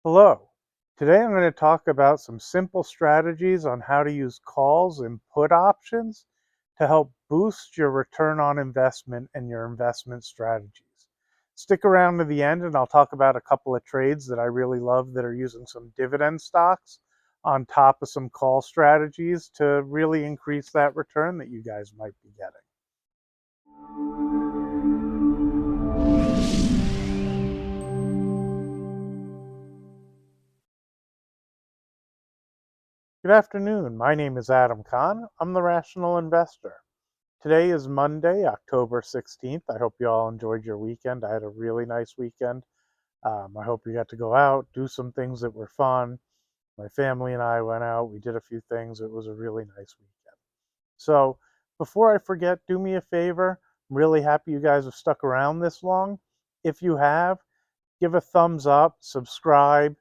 Hello. Today I'm going to talk about some simple strategies on how to use calls and put options to help boost your return on investment and your investment strategies. Stick around to the end and I'll talk about a couple of trades that I really love that are using some dividend stocks on top of some call strategies to really increase that return that you guys might be getting. Good afternoon. My name is Adam Kahn. I'm the Rational Investor. Today is Monday, October 16th. I hope you all enjoyed your weekend. I had a really nice weekend. I hope you got to go out, do some things that were fun. My family and I went out. We did a few things. It was a really nice weekend. So, before I forget, do me a favor. I'm really happy you guys have stuck around this long. If you have, give a thumbs up, subscribe.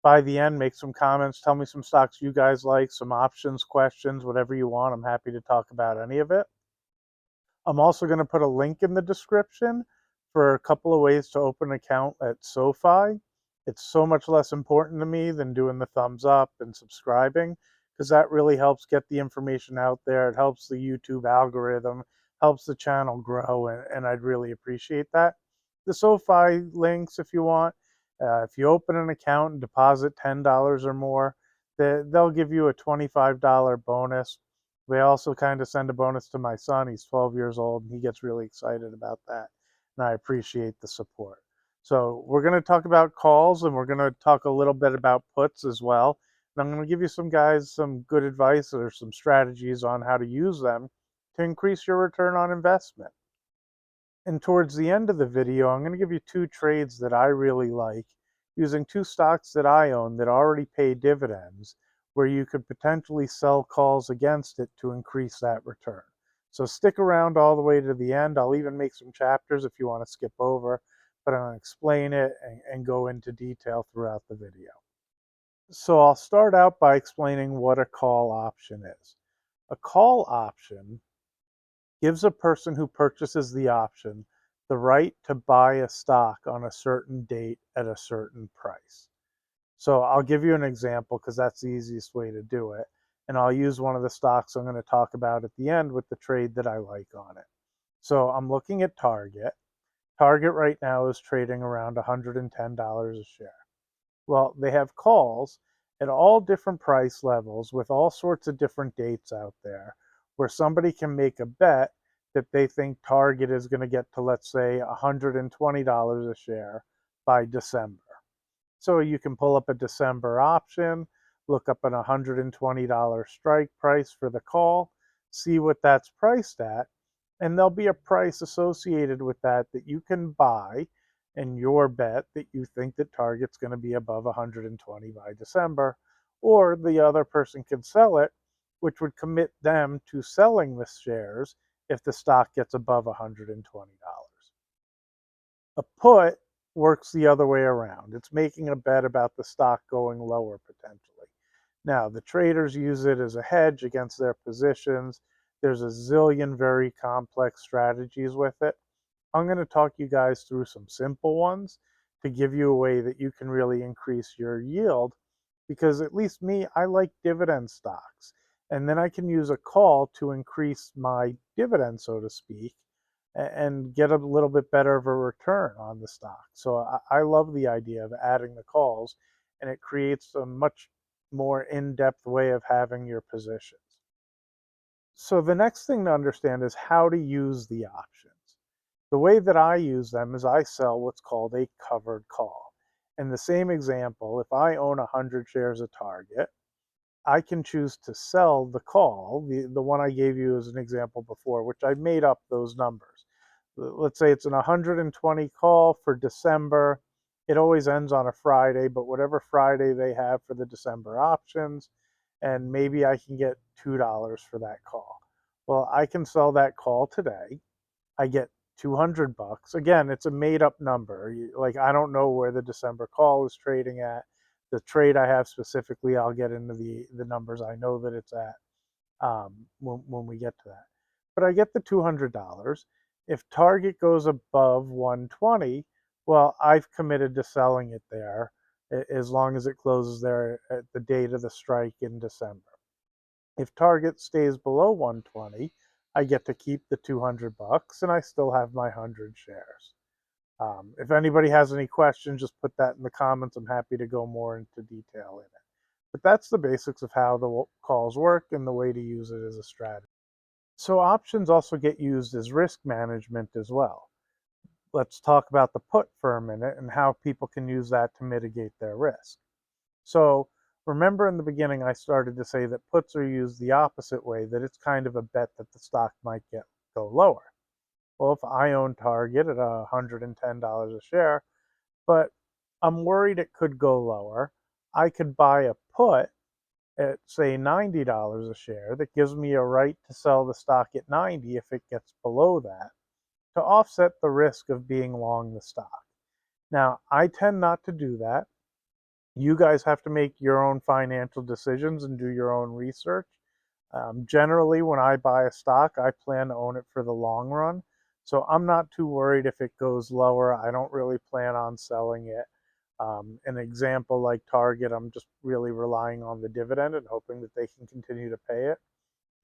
By the end, make some comments. Tell me some stocks you guys like, some options, questions, whatever you want. I'm happy to talk about any of it. I'm also going to put a link in the description for a couple of ways to open an account at SoFi. It's so much less important to me than doing the thumbs up and subscribing because that really helps get the information out there. It helps the YouTube algorithm, helps the channel grow, and I'd really appreciate that. The SoFi links, if you want, if you open an account and deposit $10 or more, they'll give you a $25 bonus. They also kind of send a bonus to my son. He's 12 years old and he gets really excited about that. And I appreciate the support. So we're going to talk about calls and we're going to talk a little bit about puts as well. And I'm going to give you some guys some good advice or some strategies on how to use them to increase your return on investment. And towards the end of the video, I'm going to give you two trades that I really like using two stocks that I own that already pay dividends where you could potentially sell calls against it to increase that return. So stick around all the way to the end. I'll even make some chapters if you want to skip over, but I'm going to explain it and go into detail throughout the video. So I'll start out by explaining what a call option is. A call option gives a person who purchases the option the right to buy a stock on a certain date at a certain price. So I'll give you an example because that's the easiest way to do it. And I'll use one of the stocks I'm going to talk about at the end with the trade that I like on it. So I'm looking at Target. Target right now is trading around $110 a share. Well, they have calls at all different price levels with all sorts of different dates out there where somebody can make a bet that they think Target is going to get to, let's say, $120 a share by December. So you can pull up a December option, look up an $120 strike price for the call, see what that's priced at, and there'll be a price associated with that that you can buy and your bet that you think that Target's going to be above 120 by December, or the other person can sell it, which would commit them to selling the shares if the stock gets above $120. A put works the other way around. It's making a bet about the stock going lower potentially. Now, the traders use it as a hedge against their positions. There's a zillion very complex strategies with it. I'm going to talk you guys through some simple ones to give you a way that you can really increase your yield because at least me, I like dividend stocks. And then I can use a call to increase my dividend, so to speak, and get a little bit better of a return on the stock. So I love the idea of adding the calls, and it creates a much more in-depth way of having your positions. So the next thing to understand is how to use the options. The way that I use them is I sell what's called a covered call. In the same example, if I own 100 shares of Target, I can choose to sell the call, the one I gave you as an example before, which I made up those numbers. Let's say it's an 120 call for December. It always ends on a Friday, but whatever Friday they have for the December options, and maybe I can get $2 for that call. Well, I can sell that call today. I get 200 bucks. Again, it's a made up number. Like I don't know where the December call is trading at. The trade I have specifically, I'll get into the numbers I know that it's at when we get to that. But I get the $200. If Target goes above 120, well, I've committed to selling it there as long as it closes there at the date of the strike in December. If target stays below 120, I get to keep the 200 bucks and I still have my 100 shares. If anybody has any questions, just put that in the comments. I'm happy to go more into detail in it. But that's the basics of how the calls work and the way to use it as a strategy. So options also get used as risk management as well. Let's talk about the put for a minute and how people can use that to mitigate their risk. So remember in the beginning, I started to say that puts are used the opposite way, that it's kind of a bet that the stock might go lower. Well, if I own Target at $110 a share, but I'm worried it could go lower, I could buy a put at say $90 a share that gives me a right to sell the stock at 90 if it gets below that, to offset the risk of being long the stock. Now, I tend not to do that. You guys have to make your own financial decisions and do your own research. Generally, when I buy a stock, I plan to own it for the long run. So I'm not too worried if it goes lower. I don't really plan on selling it. An example like Target, I'm just really relying on the dividend and hoping that they can continue to pay it.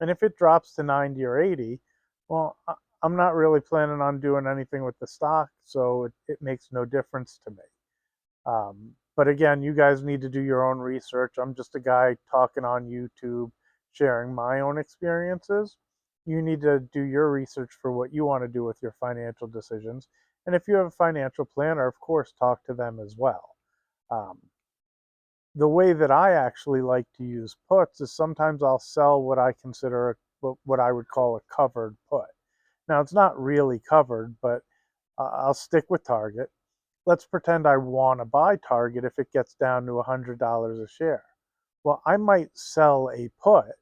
And if it drops to 90 or 80, well, I'm not really planning on doing anything with the stock, so it makes no difference to me. But again, you guys need to do your own research. I'm just a guy talking on YouTube, sharing my own experiences. You need to do your research for what you want to do with your financial decisions. And if you have a financial planner, of course, talk to them as well. Um, the way that I actually like to use puts is sometimes I'll sell what I consider what I would call a covered put. Now, it's not really covered, but I'll stick with Target. Let's pretend I want to buy Target if it gets down to $100 a share. Well, I might sell a put.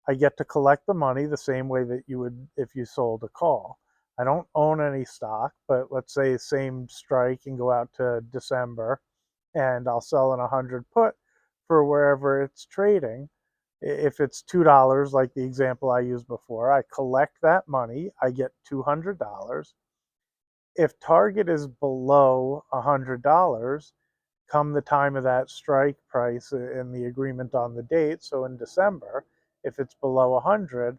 I get to collect the money the same way that you would if you sold a call. I don't own any stock, but let's say same strike and go out to December, and I'll sell an 100 put for wherever it's trading. If it's $2, like the example I used before, I collect that money. I get $200. If Target is below $100, come the time of that strike price and the agreement on the date, so in December, if it's below 100,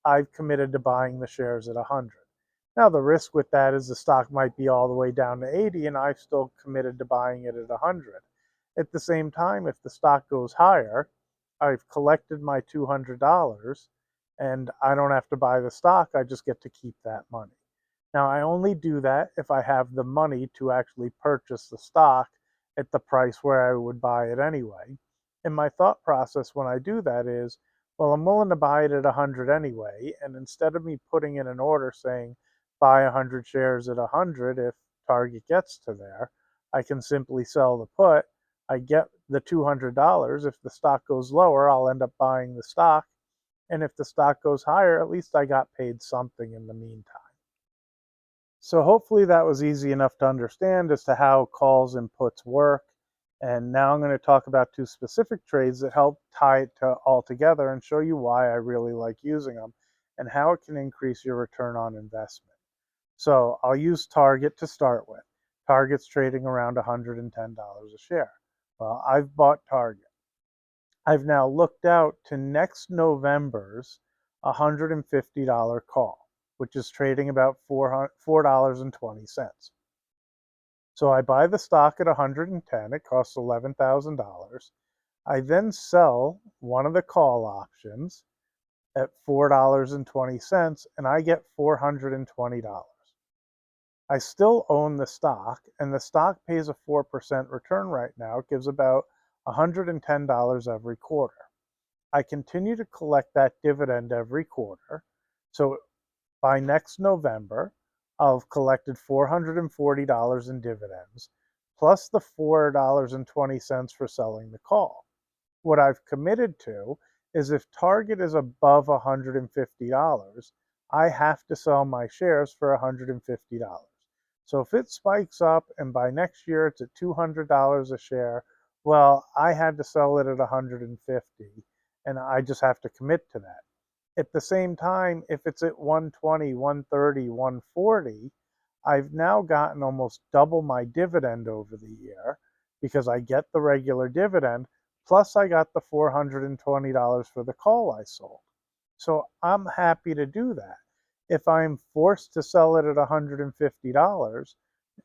I've committed to buying the shares at 100. Now, the risk with that is the stock might be all the way down to 80, and I've still committed to buying it at 100. At the same time, if the stock goes higher, I've collected my $200 and I don't have to buy the stock, I just get to keep that money. Now, I only do that if I have the money to actually purchase the stock at the price where I would buy it anyway. And my thought process when I do that is, well, I'm willing to buy it at 100 anyway. And instead of me putting in an order saying buy 100 shares at 100 if Target gets to there, I can simply sell the put. I get the $200. If the stock goes lower, I'll end up buying the stock. And if the stock goes higher, at least I got paid something in the meantime. So hopefully that was easy enough to understand as to how calls and puts work. And now I'm going to talk about two specific trades that help tie it all together and show you why I really like using them and how it can increase your return on investment. So I'll use Target to start with. Target's trading around $110 a share. Well, I've bought Target. I've now looked out to next November's $150 call, which is trading about $4.20. So I buy the stock at 110, it costs $11,000. I then sell one of the call options at $4.20 and I get $420. I still own the stock and the stock pays a 4% return right now. It gives about $110 every quarter. I continue to collect that dividend every quarter. So by next November, I'll have collected $440 in dividends, plus the $4.20 for selling the call. What I've committed to is if Target is above $150, I have to sell my shares for $150. So if it spikes up and by next year it's at $200 a share, well, I had to sell it at 150 and I just have to commit to that. At the same time, if it's at 120, 130, 140, I've now gotten almost double my dividend over the year. because I get the regular dividend, plus I got the $420 for the call I sold. So I'm happy to do that. If I'm forced to sell it at $150,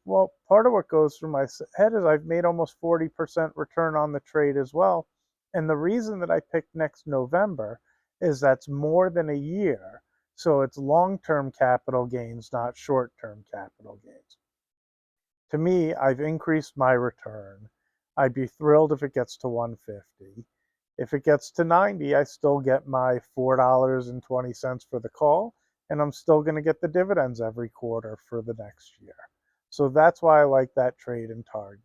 well, part of what goes through my head is I've made almost 40% return on the trade as well. And the reason that I picked next November is that's more than a year. So it's long-term capital gains, not short-term capital gains. To me, I've increased my return. I'd be thrilled if it gets to 150. If it gets to 90, I still get my $4.20 for the call, and I'm still going to get the dividends every quarter for the next year. So that's why I like that trade in Target.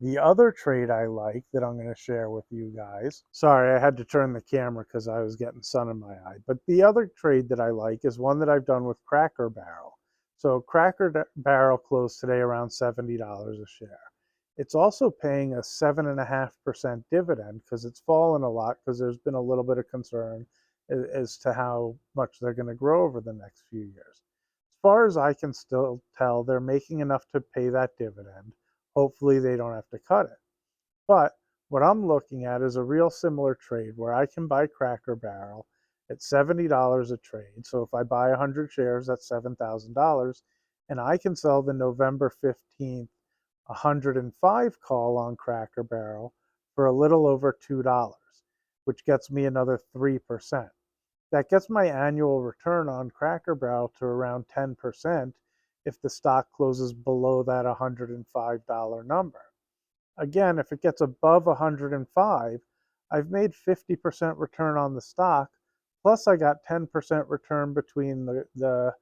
The other trade I like that I'm going to share with you guys, sorry, I had to turn the camera because I was getting sun in my eye, but the other trade that I like is one that I've done with Cracker Barrel. So Cracker Barrel closed today around $70 a share. It's also paying a 7.5% dividend because it's fallen a lot because there's been a little bit of concern as to how much they're going to grow over the next few years. As far as I can still tell, they're making enough to pay that dividend. Hopefully they don't have to cut it. But what I'm looking at is a real similar trade where I can buy Cracker Barrel at $70 a trade. So if I buy 100 shares, that's $7,000. And I can sell the November 15th 105 call on Cracker Barrel for a little over $2, which gets me another 3%. That gets my annual return on Cracker Barrel to around 10% if the stock closes below that $105 number. Again, if it gets above 105, I've made 50% return on the stock, plus I got 10% return between the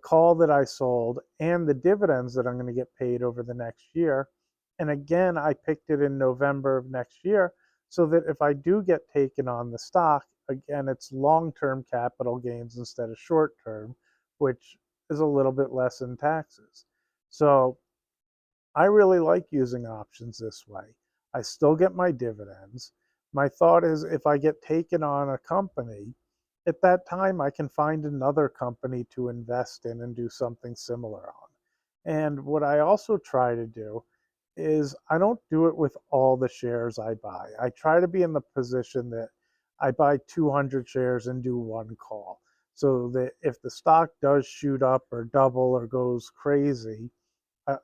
call that I sold and the dividends that I'm going to get paid over the next year. And again, I picked it in November of next year so that if I do get taken on the stock, again, it's long-term capital gains instead of short-term, which is a little bit less in taxes. So I really like using options this way. I still get my dividends. My thought is if I get taken on a company, at that time I can find another company to invest in and do something similar on. And what I also try to do is I don't do it with all the shares I buy. I try to be in the position that I buy 200 shares and do one call. So that if the stock does shoot up or double or goes crazy,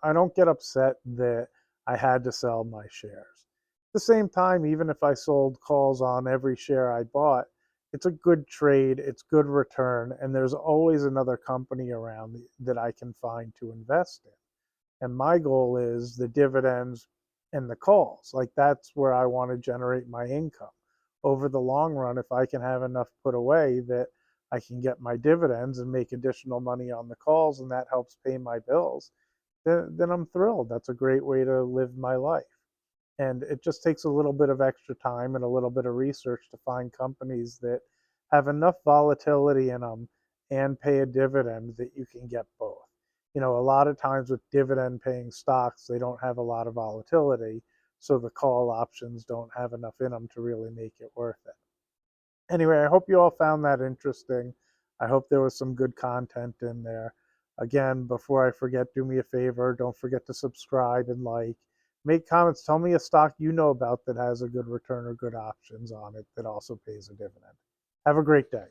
I don't get upset that I had to sell my shares. At the same time, even if I sold calls on every share I bought, it's a good trade, it's good return, and there's always another company around that I can find to invest in. And my goal is the dividends and the calls. Like that's where I want to generate my income. Over the long run, if I can have enough put away that I can get my dividends and make additional money on the calls, and that helps pay my bills, then I'm thrilled. That's a great way to live my life. And it just takes a little bit of extra time and a little bit of research to find companies that have enough volatility in them and pay a dividend that you can get both. A lot of times with dividend paying stocks, they don't have a lot of volatility, so the call options don't have enough in them to really make it worth it. Anyway, I hope you all found that interesting. I hope there was some good content in there. Again, before I forget, do me a favor. Don't forget to subscribe and like. Make comments. Tell me a stock you know about that has a good return or good options on it that also pays a dividend. Have a great day.